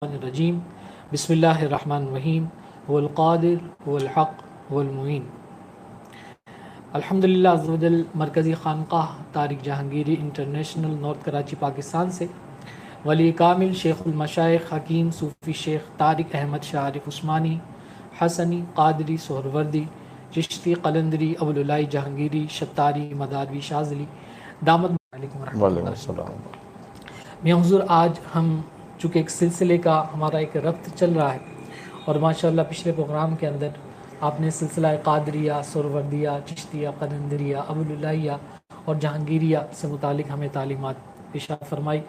الرجیم بسم اللہ الرحمن الرحیم هو القادر هو الحق هو المعین۔ الحمدللہ عز و جل مرکزی خانقاہ طارق جہانگیری انٹرنیشنل نارتھ کراچی پاکستان سے ولی کامل شیخ المشائخ حکیم صوفی شیخ طارق احمد شاہ عارف عثمانی حسنی قادری سہروردی چشتی قلندری ابوالعلائی جہانگیری شتاری مداروی شاذلی دامت علیکم ورحمۃ وعلیکم اللہ۔ السلام۔ میاں حضور، آج ہم چونکہ ایک سلسلے کا ہمارا ایک ربط چل رہا ہے اور ماشاءاللہ پچھلے پروگرام کے اندر آپ نے سلسلہ قادریہ، سہروردیہ، چشتیہ، قلندریہ، ابوالعلائیہ اور جہانگیریہ سے متعلق ہمیں تعلیمات ارشاد فرمائی۔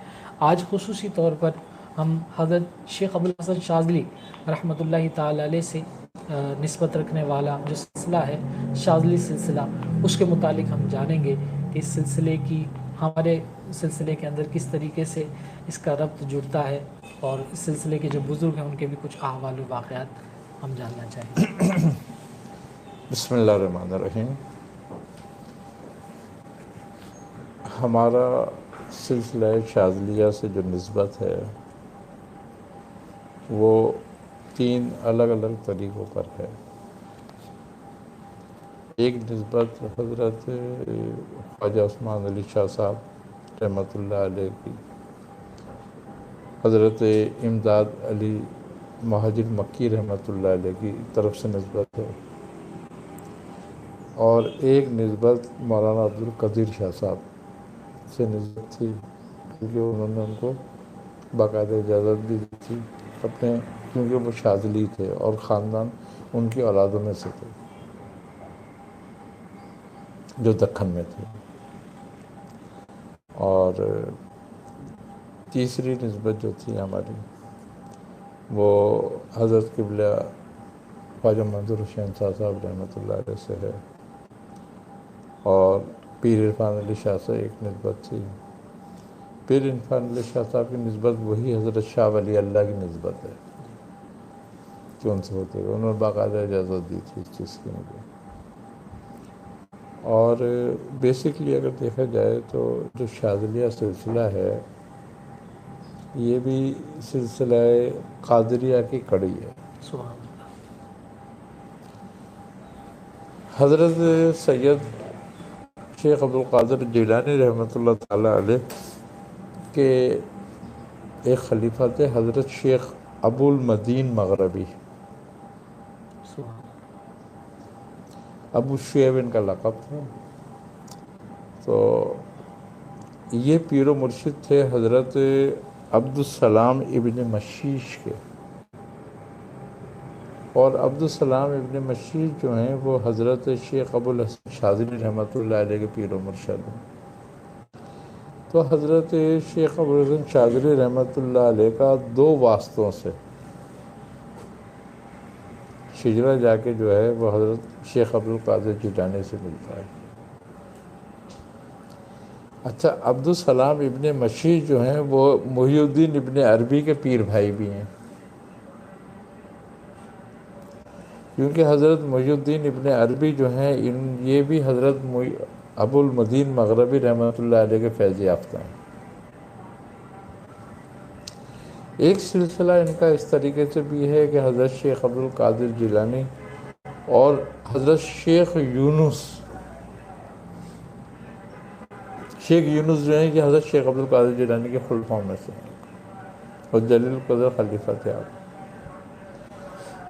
آج خصوصی طور پر ہم حضرت شیخ ابوالحسن شاذلی رحمۃ اللہ تعالی علیہ سے نسبت رکھنے والا جو سلسلہ ہے شاذلی سلسلہ، اس کے متعلق ہم جانیں گے کہ اس سلسلے کی ہمارے سلسلے کے اندر کس طریقے سے اس کا ربط جڑتا ہے، اور اس سلسلے کے جو بزرگ ہیں ان کے بھی کچھ احوال و واقعات ہم جاننا چاہیں گے۔ بسم اللہ الرحمن الرحیم۔ ہمارا سلسلہ شاذلیہ سے جو نسبت ہے وہ 3 الگ الگ طریقوں پر ہے۔ ایک نسبت حضرت خواجہ عثمان علی شاہ صاحب رحمۃ اللہ علیہ کی، حضرت امداد علی مہاجر مکی رحمۃ اللہ علیہ کی طرف سے نسبت ہے، اور ایک نسبت مولانا عبدالقدیر شاہ صاحب سے نسبت تھی، کیونکہ انہوں نے ان کو باقاعدہ اجازت بھی دی تھی اپنے، کیونکہ وہ شاذلی تھے اور خاندان ان کی اولادوں میں سے تھے جو دکن میں تھے۔ اور تیسری نسبت جو تھی ہماری وہ حضرت قبلہ خواجہ منظور حسین شاہ صاحب رحمۃ اللہ علیہ سے ہے، اور پیر عرفان علی شاہ سے ایک نسبت تھی۔ پیر عرفان علی شاہ صاحب کی نسبت وہی حضرت شاہ ولی اللہ کی نسبت ہے کہ ان سے ہوتے ہوئے انہوں نے باقاعدہ اجازت دی تھی اس چیز کی مجھے۔ اور بیسکلی اگر دیکھا جائے تو جو شاذلیہ سلسلہ ہے یہ بھی سلسلہ قادریہ کی کڑی ہے۔ سبحان اللہ۔ حضرت سید شیخ عبدالقادر جیلانی رحمۃ اللہ تعالی علیہ کے ایک خلیفہ تھے حضرت شیخ ابو المدین مغربی، سبحان ابو شیب ان کا لقب تھا۔ تو یہ پیر و مرشد تھے حضرت عبدالسلام ابن مشیش کے، اور عبدالسلام ابن مشیش جو ہیں وہ حضرت شیخ ابوالحسن شاذلی رحمۃ اللہ علیہ کے پیر و مرشد ہیں۔ تو حضرت شیخ ابوالحسن شاذلی رحمۃ اللہ علیہ کا 2 واسطوں سے شجرہ جا کے جو ہے وہ حضرت شیخ عبدالقادر جیلانی سے ملتا ہے۔ اچھا، عبدالسلام ابن مشیش جو ہیں وہ محی الدین ابن عربی کے پیر بھائی بھی ہیں، کیونکہ حضرت محی الدین ابن عربی جو ہیں یہ بھی حضرت ابو المدین مغربی رحمۃ اللہ علیہ کے فیض یافتہ ہیں۔ ایک سلسلہ ان کا اس طریقے سے بھی ہے کہ حضرت شیخ عبدالقادر جیلانی اور حضرت شیخ یونس جو ہیں کہ حضرت شیخ عبدالقادر جیلانی کے خلفاؤں میں سے ہیں، اور جلیل القدر خلیفہ تھے آپ،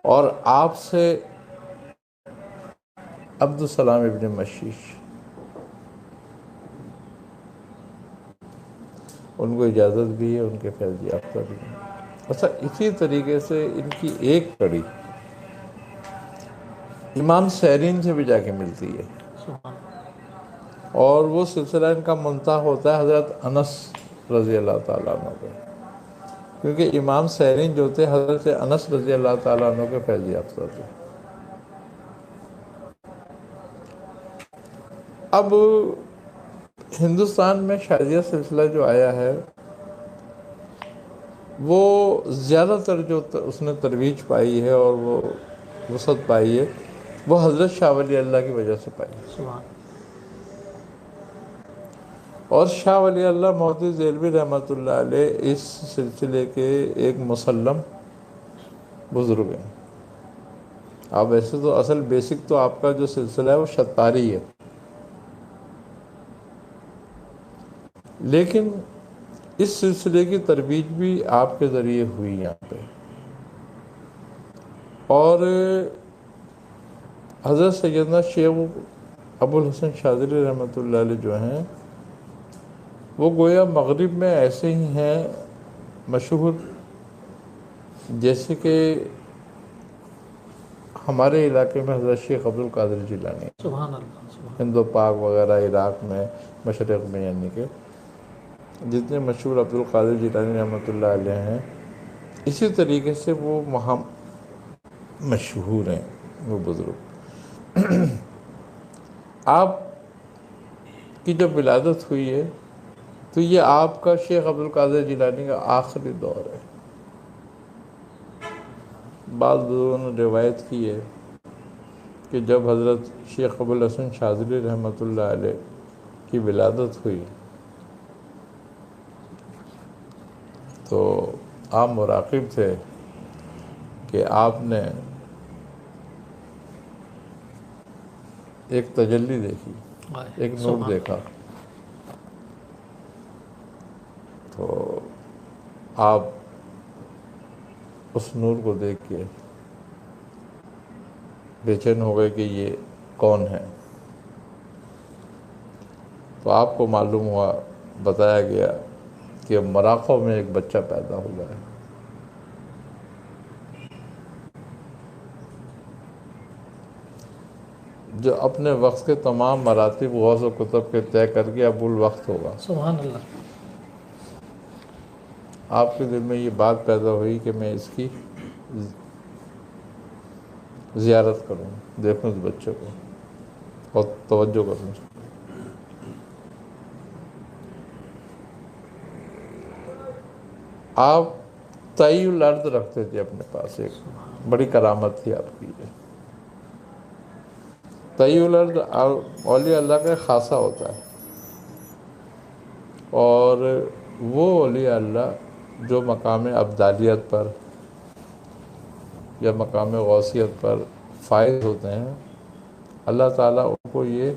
اور آپ سے عبدالسلام ابن مشیش، ان کو اجازت بھی ہے، ان کے فیض یافتہ بھی ہیں۔ اچھا، اسی طریقے سے ان کی ایک کڑی امام سیرین سے بھی جا کے ملتی ہے، اور وہ سلسلہ ان کا منتہا ہوتا ہے حضرت انس رضی اللہ تعالیٰ عنہ پہ، کیونکہ امام سیرین جو تھے حضرت انس رضی اللہ تعالیٰ عنہ کے فیض یافتہ تھے۔ اب ہندوستان میں شاذلیہ سلسلہ جو آیا ہے وہ زیادہ تر جو اس نے ترویج پائی ہے اور وہ وسعت پائی ہے وہ حضرت شاہ ولی اللہ کی وجہ سے پائی ہے۔ سبحان اور شاہ ولی اللہ محدث دہلوی رحمۃ اللہ علیہ اس سلسلے کے ایک مسلم بزرگ ہیں. آپ ویسے تو اصل بیسک تو آپ کا جو سلسلہ ہے وہ شتاری ہے، لیکن اس سلسلے کی ترویج بھی آپ کے ذریعے ہوئی یہاں پہ. اور حضرت سیدنا شیخ ابو الحسن شاذلی رحمۃ اللہ علیہ جو ہیں وہ گویا مغرب میں ایسے ہی ہیں مشہور، جیسے کہ ہمارے علاقے میں حضرت شیخ عبد القادر جیلانی، سبحان اللہ، سبحان ہند و پاک وغیرہ عراق میں مشرق میں، یعنی کہ جتنے مشہور عبد القادر جیلانی رحمۃ اللہ علیہ ہیں، اسی طریقے سے وہ وہاں مشہور ہیں وہ بزرگ. آپ کی جب ولادت ہوئی ہے تو یہ آپ کا شیخ عبد القادر جیلانی کا آخری دور ہے. بعض بزرگوں نے روایت کی ہے کہ جب حضرت شیخ ابو الحسن شاذلی رحمۃ اللہ علیہ کی ولادت ہوئی تو آپ مراقب تھے کہ آپ نے ایک تجلی دیکھی، ایک نور سبحان دیکھا. تو آپ اس نور کو دیکھ کے بے چین ہو گئے کہ یہ کون ہے. تو آپ کو معلوم ہوا، بتایا گیا کہ مراقوں میں ایک بچہ پیدا ہوا ہے. جو اپنے وقت کے تمام مراتب غوث و کتب کے طے کر کے ابو الوقت ہوگا. سبحان اللہ. آپ کے دل میں یہ بات پیدا ہوئی کہ میں اس کی زیارت کروں، دیکھوں اس بچے کو اور توجہ کروں. آپ طی الارض رکھتے تھے اپنے پاس، ایک بڑی کرامت تھی آپ کی. طی الارض اولیاء اللہ کا خاصہ ہوتا ہے، اور وہ اولیاء اللہ جو مقام ابدالیت پر یا مقام غوثیت پر فائز ہوتے ہیں، اللہ تعالیٰ ان کو یہ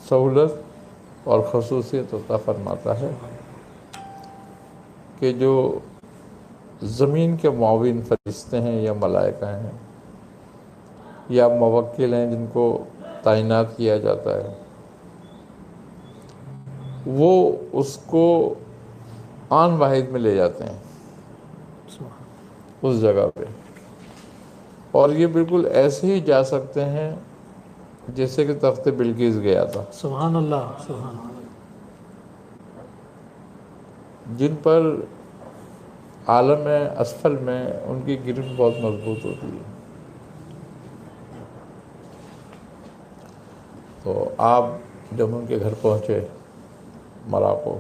سہولت اور خصوصیت عطا فرماتا ہے کہ جو زمین کے معاون فرشتے ہیں یا ملائکہ ہیں یا موکل ہیں جن کو تعینات کیا جاتا ہے، وہ اس کو آن واحد میں لے جاتے ہیں اس جگہ پہ، اور یہ بالکل ایسے ہی جا سکتے ہیں جیسے کہ تخت بلقیس گیا تھا. سبحان اللہ، سبحان اللہ. جن پر عالم اسفل میں ان کی گرفت بہت مضبوط ہوتی ہے. تو آپ جب ان کے گھر پہنچے مراقو،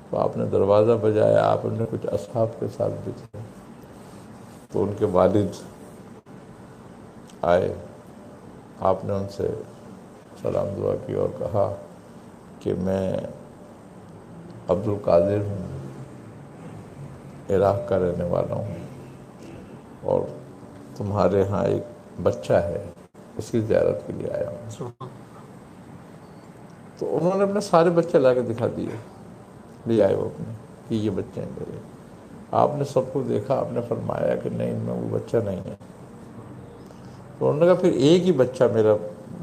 تو آپ نے دروازہ بجایا. آپ نے کچھ اصحاب کے ساتھ بھی تھے، تو ان کے والد آئے. آپ نے ان سے سلام دعا کی اور کہا کہ میں عبد القادر ہوں، عراق کا رہنے والا ہوں، اور تمہارے ہاں ایک بچہ ہے، اس کی زیارت کے لیے آیا ہوں. تو انہوں نے اپنے سارے بچے لا کے دکھا دیے، لے آئے وہ اپنے کہ یہ بچے ہیں میرے. آپ نے سب کو دیکھا، آپ نے فرمایا کہ نہیں، ان میں وہ بچہ نہیں ہے. تو انہوں نے کہا پھر ایک ہی بچہ میرا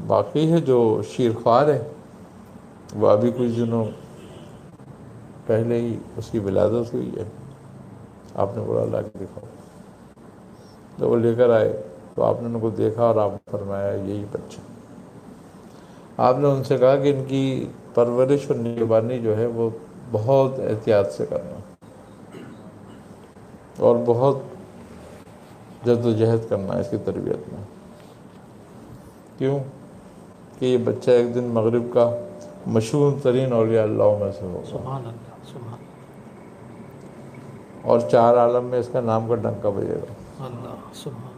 باقی ہے جو شیرخوار ہے، وہ ابھی کچھ دنوں پہلے ہی اس کی ولادت ہوئی ہے. آپ نے بولا لا کے دکھاؤ. جب وہ لے کر آئے تو آپ نے ان کو دیکھا اور آپ نے فرمایا یہی بچہ. آپ نے ان سے کہا کہ ان کی پرورش اور نگہبانی جو ہے وہ بہت احتیاط سے کرنا اور بہت جد و جہد کرنا ہے اس کی تربیت میں. کیوں کہ یہ بچہ ایک دن مغرب کا مشہور ترین اولیاء اللہ میں سے ہوگا، سبحان اللہ، سبحان اور 4 عالم میں اس کا نام کا ڈنکا بجے گا. اللہ، سبحان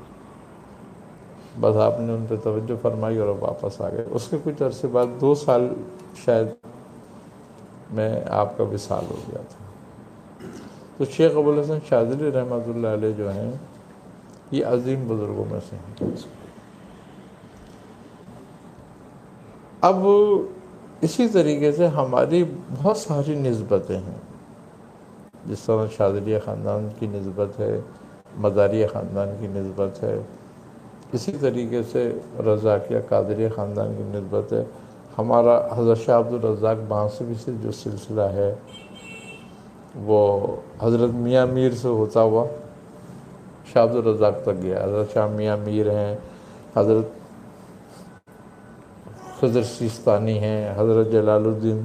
بس آپ نے ان پہ توجہ فرمائی اور واپس آ گئے. اس کے کچھ عرصے بعد 2 سال شاید میں آپ کا وصال ہو گیا تھا۔ تو شیخ ابوالحسن شاذلی رحمۃ اللہ علیہ جو ہیں یہ عظیم بزرگوں میں سے ہیں۔ اب اسی طریقے سے ہماری بہت ساری نسبتیں ہیں، جس طرح شاذلیہ خاندان کی نسبت ہے، مداریہ خاندان کی نسبت ہے، اسی طریقے سے رضاکیہ قادریہ خاندان کی نسبت ہے۔ ہمارا حضرت شاہ عبدالرزاق بانسری سے جو سلسلہ ہے وہ حضرت میاں میر سے ہوتا ہوا شاہ عبدالرزاق تک گیا۔ حضرت شاہ میاں میر ہیں، حضرت خضر سیستانی ہیں، حضرت جلال الدین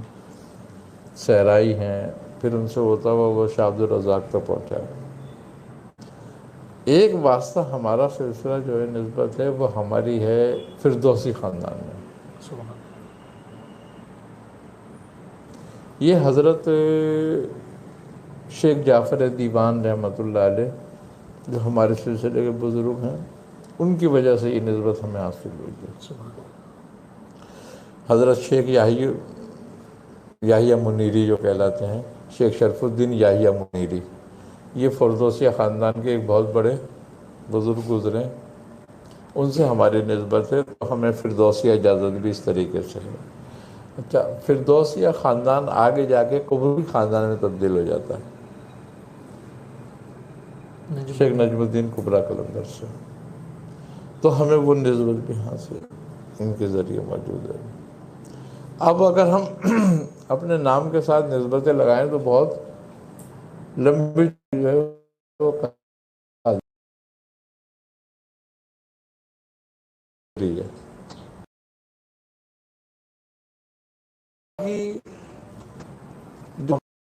سہرائی ہیں، پھر ان سے ہوتا ہوا وہ شاہ عبدالرزاق تک پہنچا۔ ایک واسطہ ہمارا سلسلہ جو ہے نسبت ہے وہ ہماری ہے فردوسی خاندان میں۔ سبحان اللہ۔ یہ حضرت شیخ جعفر دیوان رحمۃ اللہ علیہ جو ہمارے سلسلے کے بزرگ ہیں ان کی وجہ سے یہ نسبت ہمیں حاصل ہوئی ہے۔ سبحان اللہ۔ حضرت شیخ یحییٰ منیری جو کہلاتے ہیں، شیخ شرف الدین یحییٰ منیری، یہ فردوسیہ خاندان کے ایک بہت بڑے بزرگ گزرے، ان سے ہماری نسبت ہے، تو ہمیں فردوسیہ اجازت بھی اس طریقے سے ہے۔ اچھا، فردوسیہ خاندان آگے جا کے قبوری خاندان میں تبدیل ہو جاتا ہے شیخ نجم الدین کبریٰ قلندر سے، تو ہمیں وہ نسبت بھی حاصل ان کے ذریعے موجود ہے۔ اب اگر ہم اپنے نام کے ساتھ نسبتیں لگائیں تو بہت لمبی جو ہے وہ ہے۔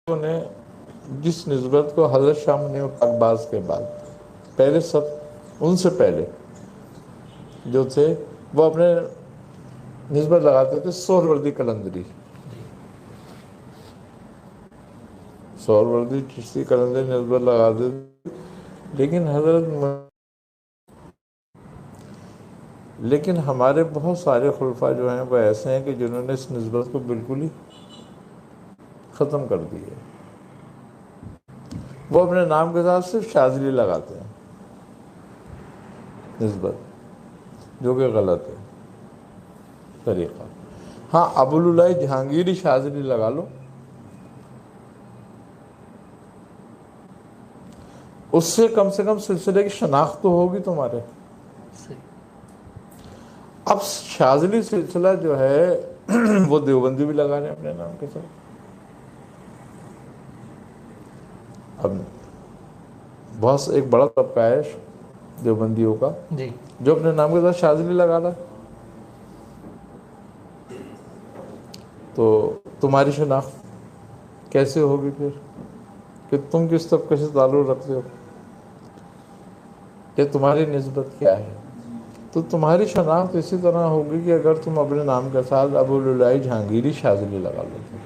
نے جس نسبت کو حضرت شاہ منیر اقباس کے بعد پہلے ان سے پہلے جو تھے وہ اپنے نسبت لگاتے تھے سہروردی قلندری، سہروردی چشتی قلندری نسبت لگاتے تھے، لیکن ہمارے بہت سارے خلفاء جو ہیں وہ ایسے ہیں کہ جنہوں نے اس نسبت کو بالکل ہی ختم کر دی ہے۔ وہ اپنے نام کے ساتھ صرف شاذلی لگاتے ہیں نسبت، جو کہ غلط ہے طریقہ۔ ہاں، ابوالعلا جہانگیری شاذلی لگا لو، اس سے کم سلسلے کی شناخت تو ہوگی تمہارے۔ اب شاذلی سلسلہ جو ہے وہ دیوبندی بھی لگا رہے ہیں اپنے نام کے ساتھ۔ اب بہت ایک بڑا طبقہ ہے دیوبندیوں کا جو اپنے نام کے ساتھ شاذلی لگا رہا ہے، تو تمہاری شناخت کیسے ہوگی پھر کہ تم کس طبقے سے تعلق رکھتے ہو، کہ تمہاری نسبت کیا ہے؟ تو تمہاری شناخت اسی طرح ہوگی کہ اگر تم اپنے نام کے ساتھ ابوالعلا جہانگیری شاذلی لگا لو،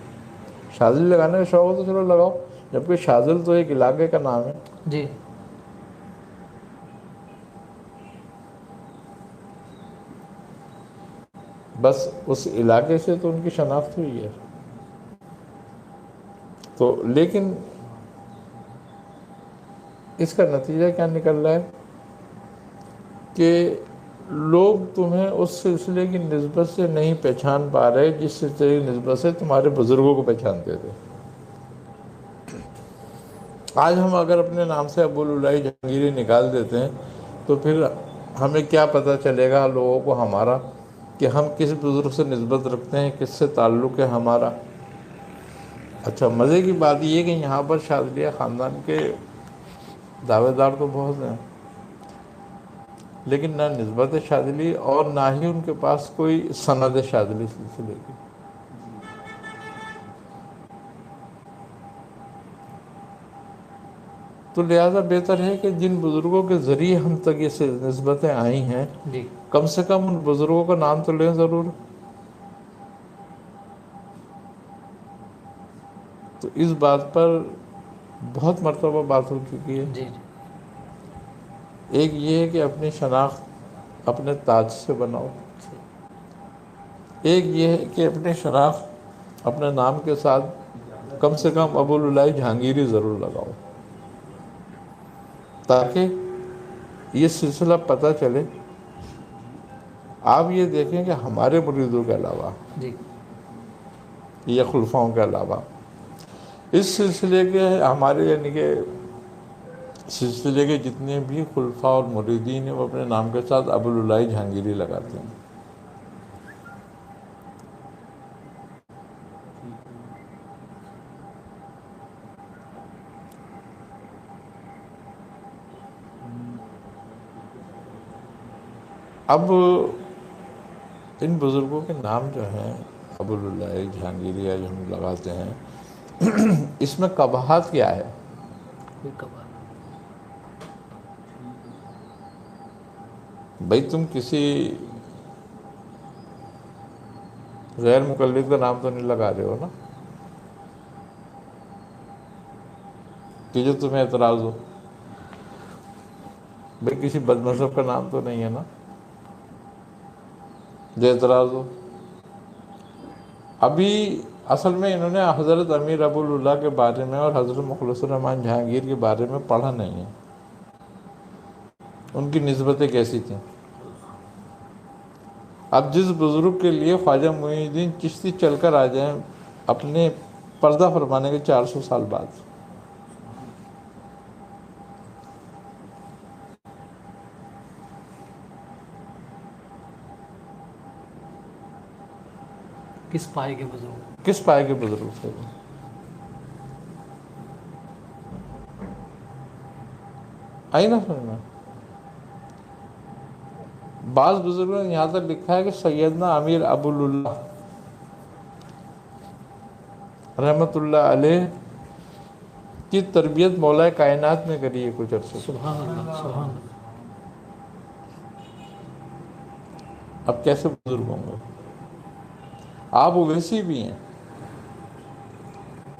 شاذلی لگانے کا شوق ہو تو چلو لگاؤ، جبکہ شاذل تو ایک علاقے کا نام ہے جی۔ بس اس علاقے سے تو ان کی شناخت ہوئی ہے۔ تو لیکن اس کا نتیجہ کیا نکل رہا ہے کہ لوگ تمہیں اس سلسلے کی نسبت سے نہیں پہچان پا رہے جس سلسلے کی نسبت سے تمہارے بزرگوں کو پہچانتے تھے۔ آج ہم اگر اپنے نام سے ابوالعلا جہانگیری نکال دیتے ہیں تو پھر ہمیں کیا پتہ چلے گا لوگوں کو ہمارا کہ ہم کس بزرگ سے نسبت رکھتے ہیں، کس سے تعلق ہے ہمارا۔ اچھا، مزے کی بات یہ کہ یہاں پر شاذلیہ خاندان کے دعوے دار تو بہت ہیں، لیکن نہ نسبت شاذلی اور نہ ہی ان کے پاس کوئی سند شاذلی سلسلے کی۔ تو لہذا بہتر ہے کہ جن بزرگوں کے ذریعے ہم تک یہ نسبتیں آئی ہیں کم سے کم ان بزرگوں کا نام تو لیں ضرور۔ تو اس بات پر بہت مرتبہ بات ہو چکی ہے۔ ایک یہ ہے کہ اپنی شناخت اپنے تاج سے بناؤ، ایک یہ ہے کہ اپنی شناخت اپنے نام کے ساتھ کم سے کم ابوالعلا جہانگیری ضرور لگاؤ، تاکہ یہ سلسلہ پتہ چلے۔ آپ یہ دیکھیں کہ ہمارے مریدوں کے علاوہ جی یا خلفاؤں کے علاوہ اس سلسلے کے ہمارے یعنی کہ سلسلے کے جتنے بھی خلفاء اور مریدین ہیں وہ اپنے نام کے ساتھ ابوالعلا جہانگیری لگاتے ہیں۔ اب ان بزرگوں کے نام جو ہیں ابوالعلا جہانگیری جو ہم لگاتے ہیں، اس میں قباحت کیا ہے؟ کوئی کبار بھئی تم کسی غیر مقلد کا نام تو نہیں لگا رہے ہو نا کہ جو تمہیں اعتراض ہو؟ بھئی کسی بد مذہب کا نام تو نہیں ہے نا جو اعتراض ہو؟ ابھی اصل میں انہوں نے حضرت امیر ابوالعلا کے بارے میں اور حضرت مخلص الرحمن جہانگیر کے بارے میں پڑھا نہیں ہے، ان کی نسبتیں کیسی تھیں۔ اب جس بزرگ کے لیے خواجہ معین الدین چشتی چل کر آ جائیں اپنے پردہ فرمانے کے 400 سال بعد، کس پائے کے بزرگ؟ کس پائے کے بزرگ تھے وہ؟ آئی نا سمجھنا؟ بعض بزرگوں نے یہاں تک لکھا ہے کہ سیدنا امیر ابوالعلا رحمت اللہ علیہ کی تربیت مولا کائنات نے کری ہے کچھ عرصے سے۔ سبحان اللہ سبحان اللہ۔ اب کیسے بزرگ ہوں گے؟ آپ اویسی بھی ہیں،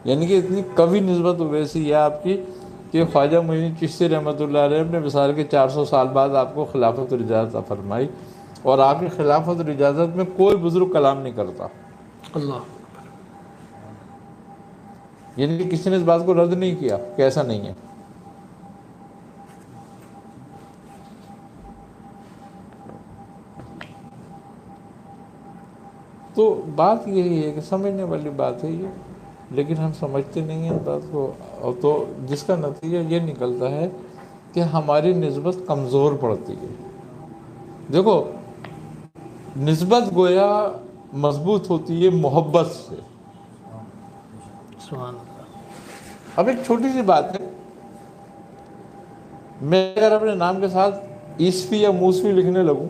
یعنی کہ اتنی قوی نسبت اویسی ہے آپ کی کہ خواجہ معین الدین چشتی رحمۃ اللہ علیہ نے وصال کے 400 سال بعد آپ کو خلافت اور اجازت عطا فرمائی، اور آپ کی خلافت اور اجازت میں کوئی بزرگ کلام نہیں کرتا، اللہ یعنی کہ کسی نے اس بات کو رد نہیں کیا کہ ایسا نہیں ہے۔ تو بات یہی ہے کہ سمجھنے والی بات ہے یہ، لیکن ہم سمجھتے نہیں ہیں اس بات کو، اور تو جس کا نتیجہ یہ نکلتا ہے کہ ہماری نسبت کمزور پڑتی ہے۔ دیکھو نسبت گویا مضبوط ہوتی ہے محبت سے۔ سبحان اللہ۔ اب ایک چھوٹی سی بات ہے، میں اگر اپنے نام کے ساتھ عیسوی یا موسوی لکھنے لگوں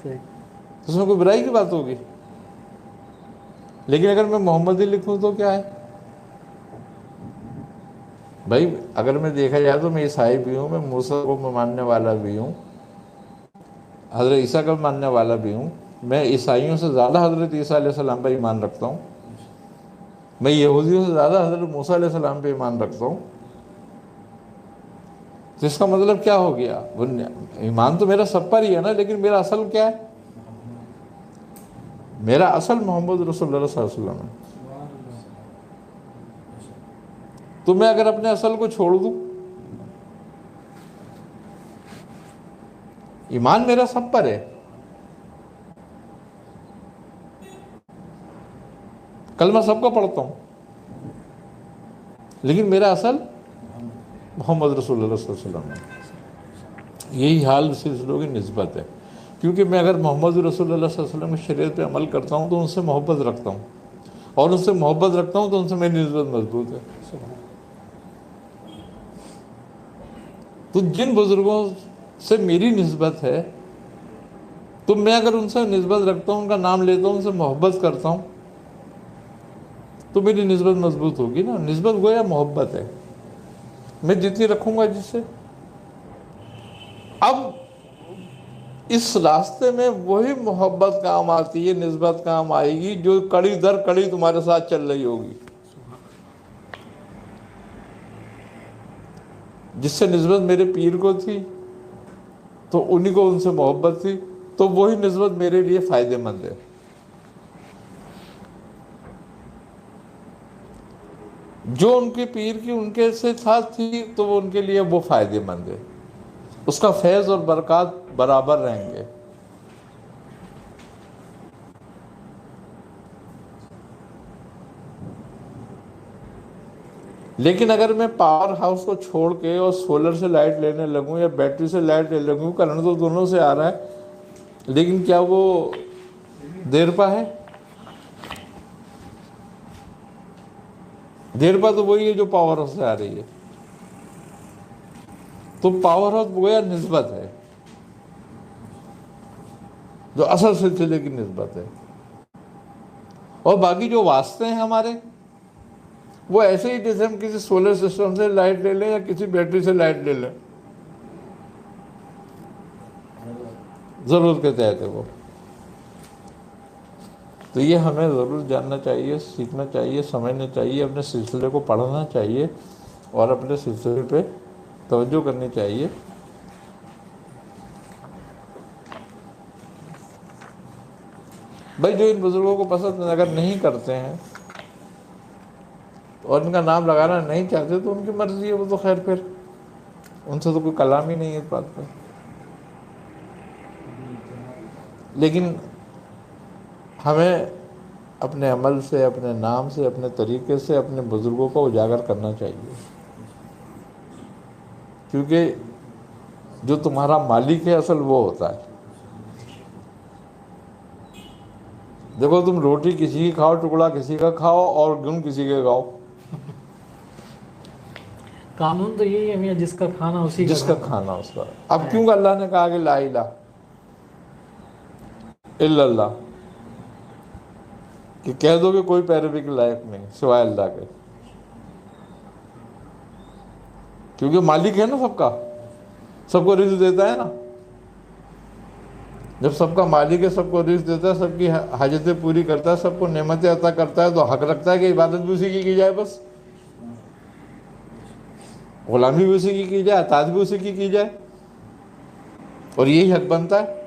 صحیح۔ تو اس میں کوئی برائی کی بات ہوگی، لیکن اگر میں محمدی لکھوں تو کیا ہے؟ بھائی اگر میں دیکھا جائے تو میں عیسائی بھی ہوں، میں موسیٰ کو ماننے والا بھی ہوں، حضرت عیسیٰ کا ماننے والا بھی ہوں، میں عیسائیوں سے زیادہ حضرت عیسیٰ علیہ السلام پر ایمان رکھتا ہوں، میں یہودیوں سے زیادہ حضرت موسیٰ علیہ السلام پہ ایمان رکھتا ہوں۔ تو اس کا مطلب کیا ہو گیا؟ ایمان تو میرا سب پر ہی ہے نا، لیکن میرا اصل کیا ہے؟ میرا اصل محمد رسول اللہ صلی اللہ علیہ وسلم ہے۔ تو میں اگر اپنے اصل کو چھوڑ دوں، ایمان میرا سب پر ہے، کلمہ سب کو پڑھتا ہوں، لیکن میرا اصل محمد رسول اللہ صلی اللہ علیہ وسلم ہے۔ یہی حال سلسلوں کی نسبت ہے، کیونکہ میں اگر محمد رسول اللہ صلی اللہ علیہ وسلم کی شریعت پہ عمل کرتا ہوں تو ان سے محبت رکھتا ہوں، اور ان سے محبت رکھتا ہوں تو ان سے میری نسبت مضبوط ہے۔ تو جن بزرگوں سے میری نسبت ہے تو میں اگر ان سے نسبت رکھتا ہوں، ان کا نام لیتا ہوں، ان سے محبت کرتا ہوں تو میری نسبت مضبوط ہوگی نا۔ نسبت گویا محبت ہے، میں جتنی رکھوں گا جس سے۔ اب اس راستے میں وہی محبت کام آتی ہے، نسبت کام آئے گی جو کڑی در کڑی تمہارے ساتھ چل رہی ہوگی۔ جس سے نسبت میرے پیر کو تھی تو انہی کو ان سے محبت تھی، تو وہی نسبت میرے لیے فائدہ مند ہے۔ جو ان کے پیر کی ان کے سے ساتھ تھی تو وہ ان کے لیے وہ فائدے مند ہے، اس کا فیض اور برکات برابر رہیں گے۔ لیکن اگر میں پاور ہاؤس کو چھوڑ کے اور سولر سے لائٹ لینے لگوں یا بیٹری سے لائٹ لینے لگوں، کرنٹ تو دونوں سے آ رہا ہے، لیکن کیا وہ دیر پا ہے؟ دیر پا تو وہی ہے جو پاور ہاؤس سے آ رہی ہے۔ تو پاور ہاؤس گویا نسبت ہے، جو اصل سلسلے کی نسبت ہے، اور باقی جو واسطے ہیں ہمارے وہ ایسے ہی جیسے ہم کسی سولر سسٹم سے لائٹ لے لیں یا کسی بیٹری سے لائٹ لے لیں، ضرورت کے تحت ہے وہ۔ تو یہ ہمیں ضرور جاننا چاہیے، سیکھنا چاہیے، سمجھنا چاہیے، اپنے سلسلے کو پڑھنا چاہیے اور اپنے سلسلے پہ توجہ کرنی چاہیے۔ بھائی جو ان بزرگوں کو پسند اگر نہیں کرتے ہیں اور ان کا نام لگانا نہیں چاہتے تو ان کی مرضی ہے، وہ تو خیر، پھر ان سے تو کوئی کلام ہی نہیں ہے اس بات پہ۔ لیکن ہمیں اپنے عمل سے، اپنے نام سے، اپنے طریقے سے اپنے بزرگوں کو اجاگر کرنا چاہیے، کیونکہ جو تمہارا مالک ہے اصل وہ ہوتا ہے۔ دیکھو تم روٹی کسی کی کھاؤ، ٹکڑا کسی کا کھاؤ اور گن کسی کے گاؤ، قانون تو یہی ہے میاں، جس کا کھانا اسی جس کا کھانا اس کا۔ اب کیوں کہ اللہ نے کہا کہ لا الہ الا اللہ، کہ کہہ دو کہ کوئی پیروی کے لائق نہیں سوائے اللہ کے، کیونکہ مالک ہے نا سب کا، سب کو رزق دیتا ہے نا۔ جب سب کا مالک ہے، سب کو رزق دیتا ہے، سب کی حاجتیں پوری کرتا ہے، سب کو نعمتیں عطا کرتا ہے، تو حق رکھتا ہے کہ عبادت بھی اسی کی جائے، بس غلامی بھی اسی کی جائے، اطاعت بھی اسی کی جائے، اور یہی حق بنتا ہے۔